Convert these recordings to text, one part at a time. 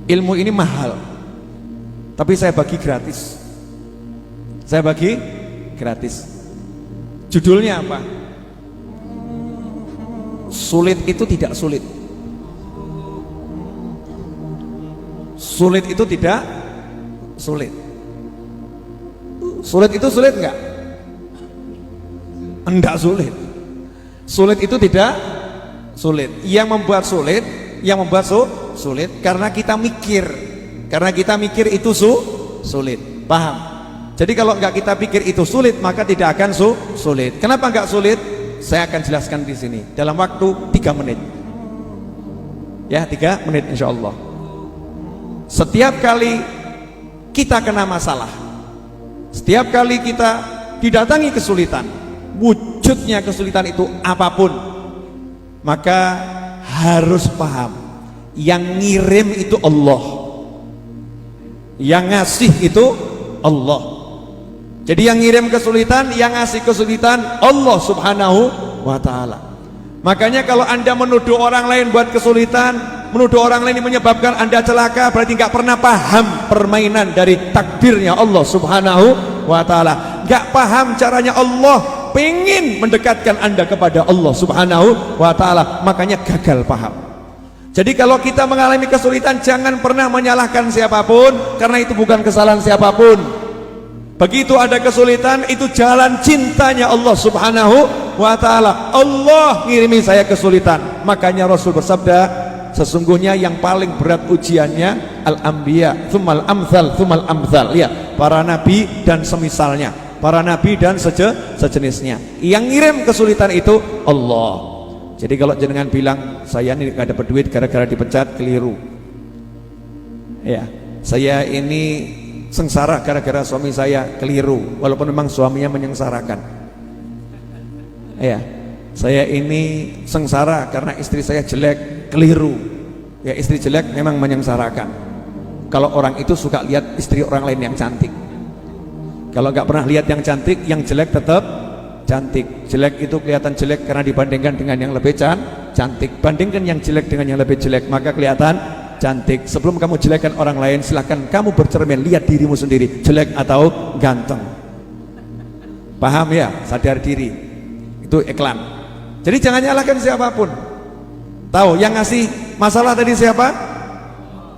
Ilmu ini mahal, tapi saya bagi gratis. Saya bagi gratis. Judulnya apa? Sulit itu tidak sulit. Sulit itu tidak sulit. Sulit itu sulit enggak? Enggak sulit. Sulit itu tidak sulit. Yang membuat sulit, sulit karena kita mikir. Karena kita mikir itu sulit. Paham? Jadi kalau enggak kita pikir itu sulit, maka tidak akan sulit. Kenapa enggak sulit? Saya akan jelaskan di sini dalam waktu 3 menit. Ya, 3 menit insyaallah. Setiap kali kita kena masalah, setiap kali kita didatangi kesulitan, wujudnya kesulitan itu apapun, maka harus paham yang ngirim itu Allah, yang ngasih itu Allah. Jadi yang ngirim kesulitan, yang ngasih kesulitan Allah subhanahu wa ta'ala. Makanya kalau anda menuduh orang lain buat kesulitan, menuduh orang lain menyebabkan anda celaka, berarti nggak pernah paham permainan dari takdirnya Allah subhanahu wa ta'ala. Nggak paham caranya Allah pengen mendekatkan anda kepada Allah subhanahu wa ta'ala, makanya gagal paham. Jadi kalau kita mengalami kesulitan, jangan pernah menyalahkan siapapun, karena itu bukan kesalahan siapapun. Begitu ada kesulitan, itu jalan cintanya Allah subhanahu wa ta'ala. Allah ngirimi saya kesulitan. Makanya Rasul bersabda, sesungguhnya yang paling berat ujiannya al-anbiya, tsummal amsal, tsummal amsal. Ya, para nabi dan semisalnya, para nabi dan sejenisnya. Yang ngirim kesulitan itu Allah. Jadi kalau jenengan bilang saya ini gak dapat duit gara-gara dipecat, keliru. Ya, saya ini sengsara gara-gara suami saya, keliru, walaupun memang suaminya menyengsarakan. Ya, saya ini sengsara karena istri saya jelek, keliru. Ya, istri jelek memang menyengsarakan. Kalau orang itu suka lihat istri orang lain yang cantik, kalau nggak pernah lihat yang cantik, yang jelek tetap cantik. Jelek itu kelihatan jelek karena dibandingkan dengan yang lebih cantik. Bandingkan yang jelek dengan yang lebih jelek, maka kelihatan cantik. Sebelum kamu jelekkan orang lain, silahkan kamu bercermin, lihat dirimu sendiri, jelek atau ganteng. Paham ya? Sadar diri. Itu iklan. Jadi jangan nyalahkan siapapun. Tahu yang ngasih masalah tadi siapa?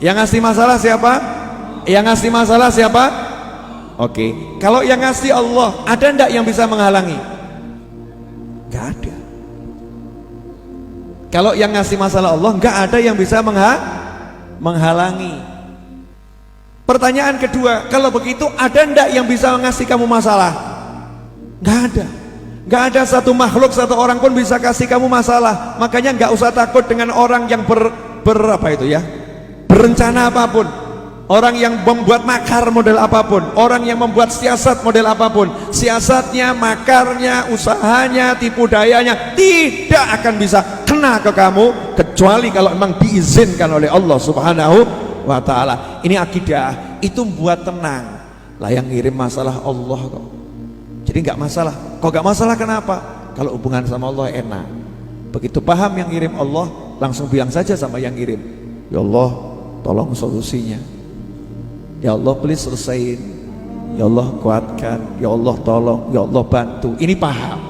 Yang ngasih masalah siapa? Yang ngasih masalah siapa? Oke. Kalau yang ngasih Allah, ada enggak yang bisa menghalangi? Enggak ada. Kalau yang ngasih masalah Allah, enggak ada yang bisa menghalangi. Pertanyaan kedua, kalau begitu ada ndak yang bisa ngasih kamu masalah? Nggak ada. Nggak ada satu makhluk, satu orang pun bisa kasih kamu masalah. Makanya nggak usah takut dengan orang yang berencana apapun, orang yang membuat makar model apapun, orang yang membuat siasat model apapun. Siasatnya, makarnya, usahanya, tipu dayanya tidak akan bisa kena ke kamu, kecuali kalau memang diizinkan oleh Allah subhanahu wa ta'ala. Ini akidah, itu buat tenang. Lah yang ngirim masalah Allah kok. Jadi nggak masalah. Kok nggak masalah kenapa? Kalau hubungan sama Allah enak. Begitu paham yang ngirim Allah, langsung bilang saja sama yang ngirim, ya Allah tolong solusinya, ya Allah please selesaiin, ya Allah kuatkan, ya Allah tolong, ya Allah bantu. Ini paham.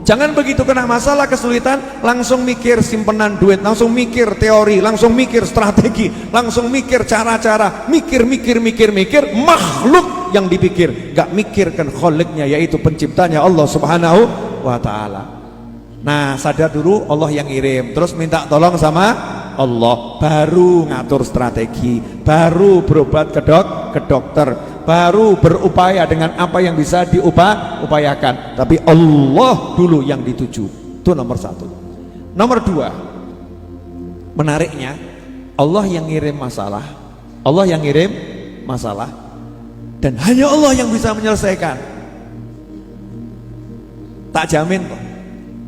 Jangan begitu kena masalah kesulitan langsung mikir simpenan duit, langsung mikir teori, langsung mikir strategi, langsung mikir cara-cara, mikir makhluk yang dipikir, gak mikirkan kholiknya, yaitu penciptanya Allah subhanahu wa ta'ala. Nah, sadar dulu Allah yang ngirim, terus minta tolong sama Allah, baru ngatur strategi, baru berobat ke dokter, baru berupaya dengan apa yang bisa diupayakan. Tapi Allah dulu yang dituju. Itu nomor satu. Nomor dua, menariknya, Allah yang ngirim masalah, Allah yang ngirim masalah, dan hanya Allah yang bisa menyelesaikan. Tak jamin kok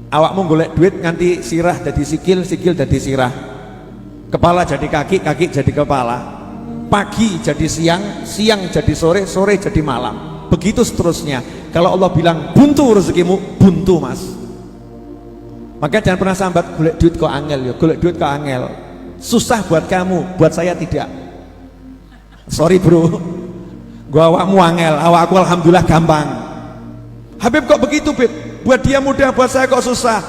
awakmu golek duit nganti sirah jadi sikil, sikil jadi sirah, kepala jadi kaki, kaki jadi kepala, pagi jadi siang, siang jadi sore, sore jadi malam, begitu seterusnya. Kalau Allah bilang buntu rezekimu, buntu mas. Maka jangan pernah sambat golek duit kok angel, ya golek duit kok angel, susah buat kamu, buat saya tidak. Sorry bro, gua awakmu angel, awakku alhamdulillah gampang. Habib kok begitu Bib? Buat dia mudah, buat saya kok susah.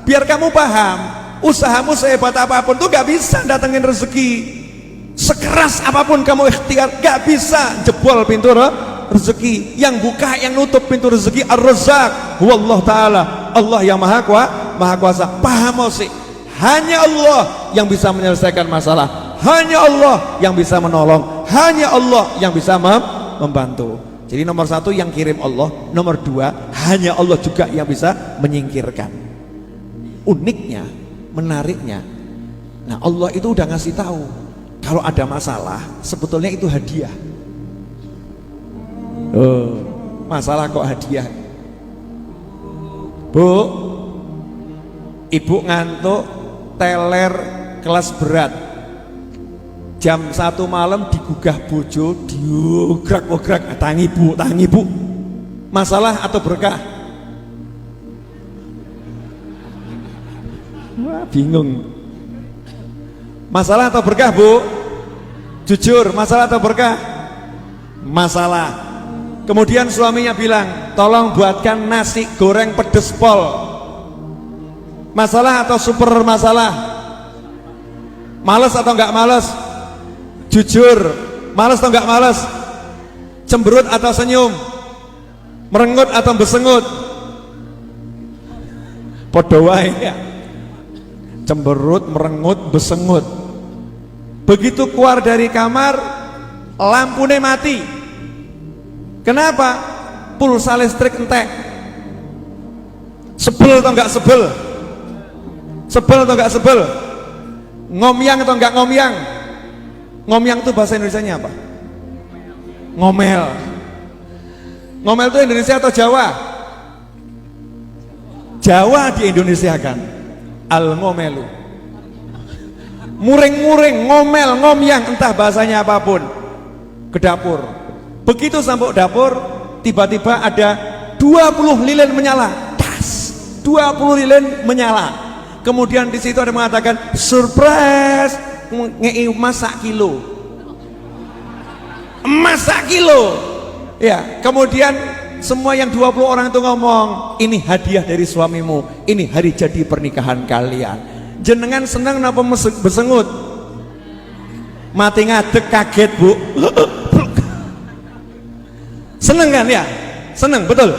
Biar kamu paham, usahamu sehebat apapun tuh gak bisa datengin rezeki. Sekeras apapun kamu ikhtiar, gak bisa jebol pintu rezeki. Yang buka, yang nutup pintu rezeki Ar-Razzaq wallahu ta'ala, Allah yang maha kuasa. Paham sih, hanya Allah yang bisa menyelesaikan masalah, hanya Allah yang bisa menolong, hanya Allah yang bisa membantu. Jadi nomor satu yang kirim Allah, nomor dua hanya Allah juga yang bisa menyingkirkan. Uniknya, menariknya, nah Allah itu udah ngasih tahu kalau ada masalah sebetulnya itu hadiah. Oh, masalah kok hadiah? Bu, ibu ngantuk, teler kelas berat, jam 1 malam digugah bojo, diugrak-ugrak, tangi bu, masalah atau berkah? Wah, bingung. Masalah atau berkah bu? Jujur, masalah atau berkah? Masalah. Kemudian suaminya bilang, tolong buatkan nasi goreng pedes pol. Masalah atau super masalah? Males atau enggak males? Jujur, males atau enggak males? Cemberut atau senyum? Merengut atau besengut? Podo wae ya. Cemberut, merengut, besengut. Begitu keluar dari kamar, lampunya mati. Kenapa? Pulsa listrik entek. Sebel atau enggak sebel? Sebel atau enggak sebel? Ngomyang atau enggak ngomyang? Ngomyang itu bahasa Indonesianya apa? Ngomel. Ngomel itu Indonesia atau Jawa? Jawa di Indonesia kan. Al-ngomelu. Muring-muring, ngomel, ngomyang, entah bahasanya apapun. Ke dapur. Begitu sampai dapur, tiba-tiba ada 20 lilin menyala. Tas. 20 lilin menyala. Kemudian di situ ada mengatakan surprise, ngei emas sak kilo. Emas sak kilo. Ya, kemudian semua yang 20 orang itu ngomong, ini hadiah dari suamimu, ini hari jadi pernikahan kalian. Jenengan seneng napa besengut? Mati ngadeg kaget bu. Seneng kan ya? Seneng, betul?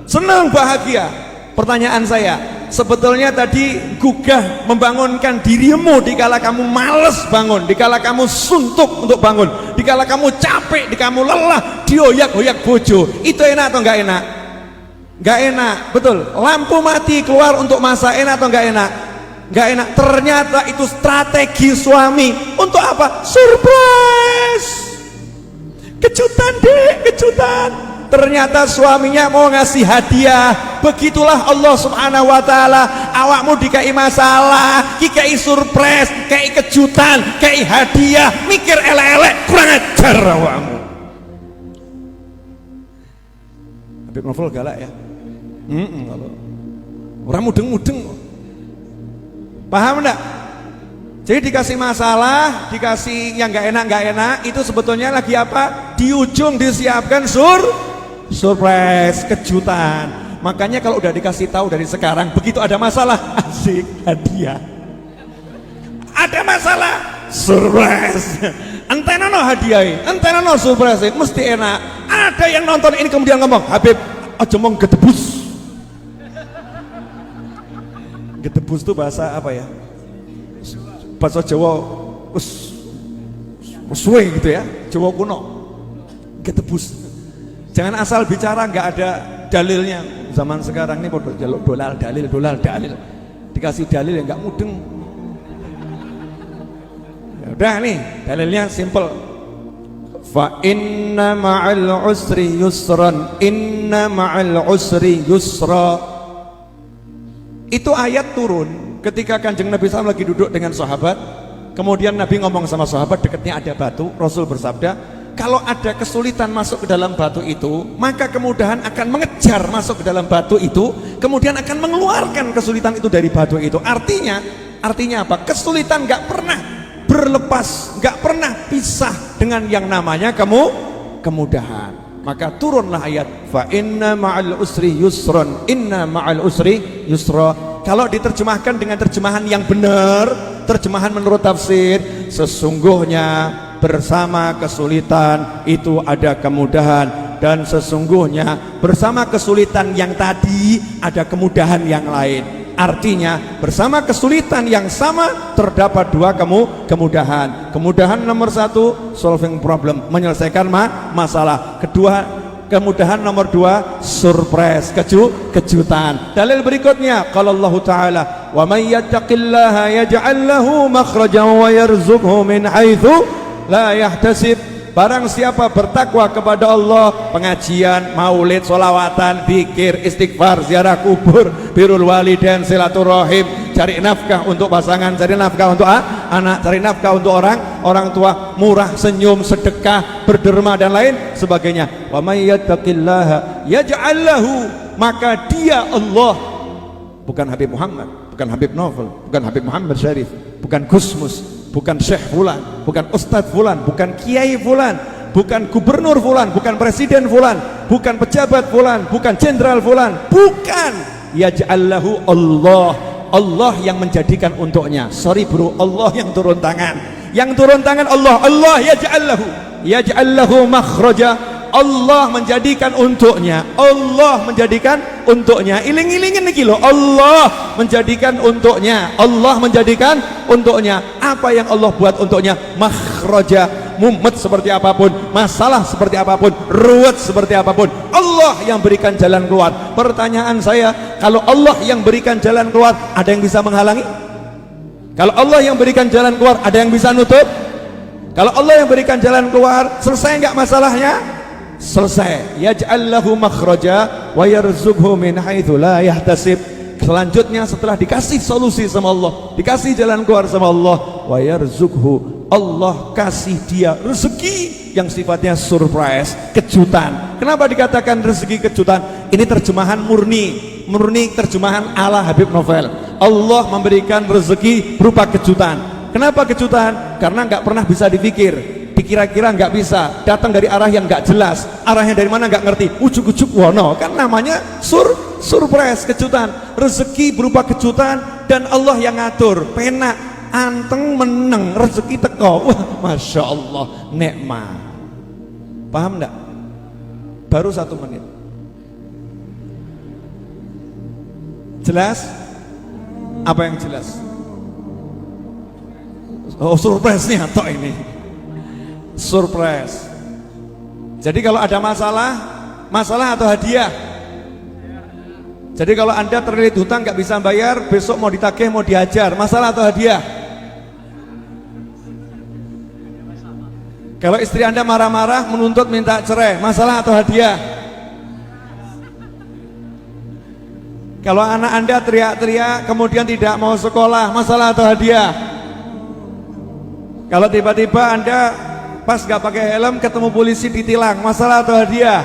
Seneng, bahagia. Pertanyaan saya, sebetulnya tadi gugah membangunkan dirimu dikala kamu males bangun, dikala kamu suntuk untuk bangun, dikala kamu capek, dikala kamu lelah, dioyak-oyak bojo, itu enak atau enggak enak? Enggak enak, betul. Lampu mati keluar untuk masak, enak atau enggak enak? Enggak enak. Ternyata itu strategi suami untuk apa? Surprise, kejutan dek, kejutan. Ternyata suaminya mau ngasih hadiah. Begitulah Allah subhanahu wa ta'ala. Awakmu dikai masalah, dikai surprise, dikai kejutan, dikai hadiah, mikir elek-elek, kurang ajar awakmu. Habib Novel galak ya. Kalau orang mudeng-mudeng, paham enggak? Jadi dikasih masalah, dikasih yang nggak enak, itu sebetulnya lagi apa? Di ujung disiapkan surprise, kejutan. Makanya kalau udah dikasih tahu dari sekarang, begitu ada masalah, asik, hadiah. Ada masalah, surprise. Entenono hadiah, entenono surprise, mesti enak. Ada yang nonton ini kemudian ngomong, Habib, aja mau gedebus. Gedebus itu bahasa apa ya? Bahasa Jawa suwe gitu ya, Jawa kuno. Gedebus. Jangan asal bicara nggak ada dalilnya. Zaman sekarang ini bodoh jaluk dolal dalil. Dikasih dalil yang nggak mudeng. Ya udah nih, dalilnya simple. Fa inna ma'al usri yusran, inna ma'al usri yusra. Itu ayat turun ketika Kanjeng Nabi SAW lagi duduk dengan sahabat. Kemudian Nabi ngomong sama sahabat, dekatnya ada batu. Rasul bersabda, kalau ada kesulitan masuk ke dalam batu itu, maka kemudahan akan mengejar masuk ke dalam batu itu, kemudian akan mengeluarkan kesulitan itu dari batu itu. Artinya apa? Kesulitan gak pernah berlepas, nggak pernah pisah dengan yang namanya kemudahan. Maka turunlah ayat fa inna ma'al usri yusron, inna ma'al usri yusra. Kalau diterjemahkan dengan terjemahan yang benar, terjemahan menurut tafsir, sesungguhnya bersama kesulitan itu ada kemudahan, dan sesungguhnya bersama kesulitan yang tadi ada kemudahan yang lain. Artinya bersama kesulitan yang sama terdapat dua kemudahan. Kemudahan nomor satu, solving problem, menyelesaikan masalah. Kedua, kemudahan nomor dua, surprise, kejutan. Dalil berikutnya, qala Allah Ta'ala, wa may yattaqillaha yaj'al lahu makhrajan wa yarzuqhu min haitsu la yahtasib. Barang siapa bertakwa kepada Allah, pengajian, maulid, solawatan, zikir, istighfar, ziarah kubur, birrul walidain, silaturahim, cari nafkah untuk pasangan, cari nafkah untuk anak, cari nafkah untuk orang tua, murah, senyum, sedekah, berderma dan lain sebagainya. Wa may yattaqillaha yaj'al lahu, maka dia Allah, bukan Habib Muhammad, bukan Habib Novel, bukan Habib Muhammad Syarif, bukan Gusmus, bukan Syekh fulan, bukan Ustadz fulan, bukan Kiai fulan, bukan Gubernur fulan, bukan Presiden fulan, bukan pejabat fulan, bukan Jenderal fulan, bukan. Yaj'allahu Allah, Allah yang menjadikan untuknya. Sorry bro, Allah yang turun tangan. Yang turun tangan Allah, Allah yaj'allahu makhraja, Allah menjadikan untuknya, Allah menjadikan untuknya. Iling-ilingin nih loh, Allah menjadikan untuknya, Allah menjadikan untuknya. Apa yang Allah buat untuknya? Makhraja, mumet seperti apapun, masalah seperti apapun, ruwet seperti apapun, Allah yang berikan jalan keluar. Pertanyaan saya, kalau Allah yang berikan jalan keluar, ada yang bisa menghalangi? Kalau Allah yang berikan jalan keluar, ada yang bisa nutup? Kalau Allah yang berikan jalan keluar, selesai nggak masalahnya? Selesai. Yaj'allahu makhraja wa yarzuqhu min haitsu la yahtasib. Selanjutnya setelah dikasih solusi sama Allah, dikasih jalan keluar sama Allah, wa yarzuqhu, Allah kasih dia rezeki yang sifatnya surprise, kejutan. Kenapa dikatakan rezeki kejutan? Ini terjemahan murni terjemahan ala Habib Novel. Allah memberikan rezeki berupa kejutan. Kenapa kejutan? Karena nggak pernah bisa dipikir, dikira-kira nggak bisa, datang dari arah yang nggak jelas, arahnya dari mana nggak ngerti, ujuk-ujuk wono, kan namanya surprise, kejutan. Rezeki berupa kejutan dan Allah yang ngatur, penak anteng meneng rezeki teko. Wah, masya Allah, nikmat. Paham nggak? Baru 1 menit. Jelas? Apa yang jelas? Oh, surprise-nya tok ini. Surprise. Jadi kalau ada masalah atau hadiah. Jadi kalau Anda terlilit hutang nggak bisa bayar, besok mau ditagih, mau dihajar, masalah atau hadiah? Kalau istri Anda marah-marah menuntut minta cerai, masalah atau hadiah? Kalau anak Anda teriak-teriak kemudian tidak mau sekolah, masalah atau hadiah? Kalau tiba-tiba Anda pas gak pakai helm ketemu polisi ditilang, masalah atau hadiah?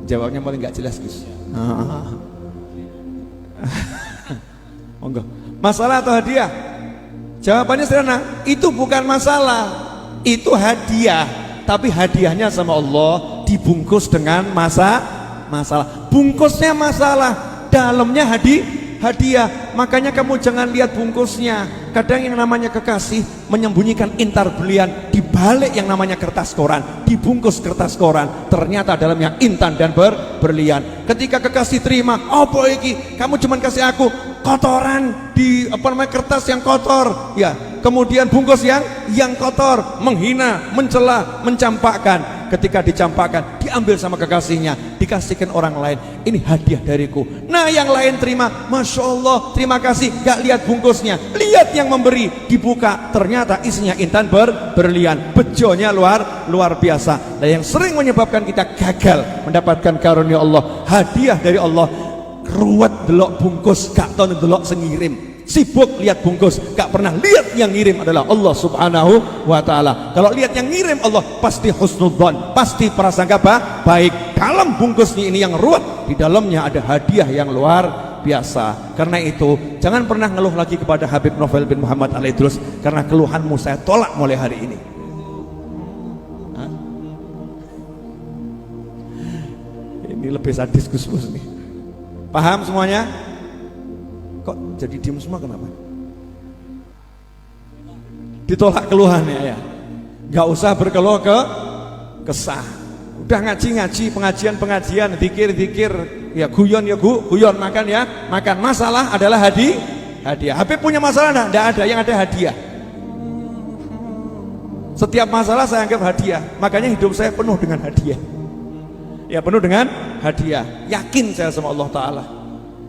Jawabnya paling gak jelas Gus. Enggak. Masalah atau hadiah? Jawabannya sederhana, itu bukan masalah, itu hadiah. Tapi hadiahnya sama Allah dibungkus dengan masalah. Bungkusnya masalah, dalamnya hadiah. Makanya kamu jangan lihat bungkusnya. Kadang yang namanya kekasih menyembunyikan intar berlian di balik yang namanya kertas koran, dibungkus kertas koran, ternyata dalamnya intan dan berlian. Ketika kekasih terima, apa iki? Kamu cuman kasih aku kotoran di kertas yang kotor, ya. Kemudian bungkus yang kotor, menghina, mencela, mencampakkan. Ketika dicampakkan, diambil sama kekasihnya, dikasihkan orang lain. Ini hadiah dariku. Nah, yang lain terima, masya Allah, terima kasih. Gak lihat bungkusnya, lihat yang memberi, dibuka, ternyata isinya intan berlian. Bejonya luar biasa. Dan yang sering menyebabkan kita gagal mendapatkan karunia Allah, hadiah dari Allah, ruwet delok bungkus, gak tau delok sengirim. Sibuk lihat bungkus, gak pernah lihat yang ngirim adalah Allah subhanahu wa ta'ala. Kalau lihat yang ngirim Allah, pasti husnudzon, pasti prasangka baik. Dalam bungkusnya ini yang ruwet, di dalamnya ada hadiah yang luar biasa. Karena itu jangan pernah ngeluh lagi kepada Habib Novel bin Muhammad Al-Idrus, karena keluhanmu saya tolak mulai hari ini. Hah? Ini lebih sadis Gus Mus nih. Paham semuanya? Kok jadi diem semua kenapa? Ditolak keluhannya ya. Gak usah berkeluh kesah. Udah ngaji pengajian, zikir ya, guyon ya guyon, makan ya makan. Masalah adalah hadiah. Habib punya masalah enggak ada, yang ada hadiah. Setiap masalah saya anggap hadiah. Makanya hidup saya penuh dengan hadiah. Ya, penuh dengan hadiah. Yakin saya sama Allah Ta'ala.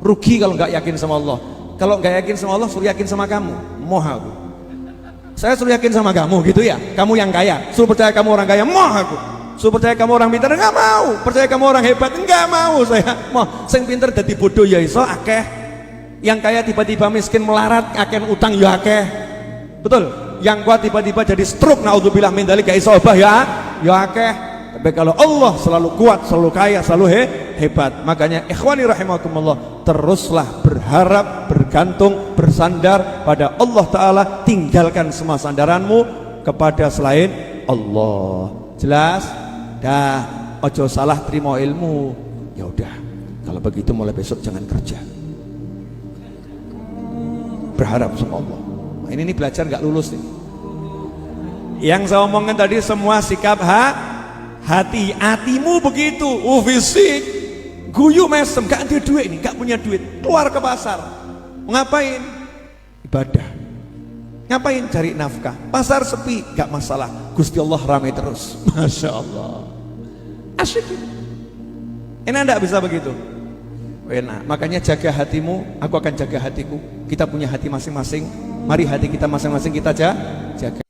Rugi kalau nggak yakin sama Allah. Kalau nggak yakin sama Allah, suruh yakin sama kamu. Moh aku. Saya suruh yakin sama kamu gitu ya. Kamu yang kaya, suruh percaya kamu orang kaya. Moh aku. Suruh percaya kamu orang pintar, nggak mau. Percaya kamu orang hebat, nggak mau saya. Moh, sing pintar dadi bodoh ya iso akeh. Yang kaya tiba-tiba miskin melarat, akeh utang ya akeh. Betul. Yang kuat tiba-tiba jadi stroke, naudzubillah min dzalik, gak iso obah ya akeh. Tapi kalau Allah selalu kuat, selalu kaya, selalu hebat. Makanya ikhwani rahimakumullah, teruslah berharap, bergantung, bersandar pada Allah Ta'ala. Tinggalkan semua sandaranmu kepada selain Allah. Jelas? Dah, ojo salah terima ilmu. Ya udah, kalau begitu mulai besok jangan kerja. Berharap sama Allah. Nah, ini belajar nggak lulus nih. Yang saya omongkan tadi semua sikap hatimu begitu. Fisik guyu mesem, gak ada duit nih, gak punya duit, keluar ke pasar. Ngapain? Ibadah. Ngapain? Cari nafkah. Pasar sepi, gak masalah, Gusti Allah ramai terus. Masya Allah, asyik. Enak enggak bisa begitu? Enak. Makanya jaga hatimu, aku akan jaga hatiku. Kita punya hati masing-masing. Mari hati kita masing-masing kita jaga.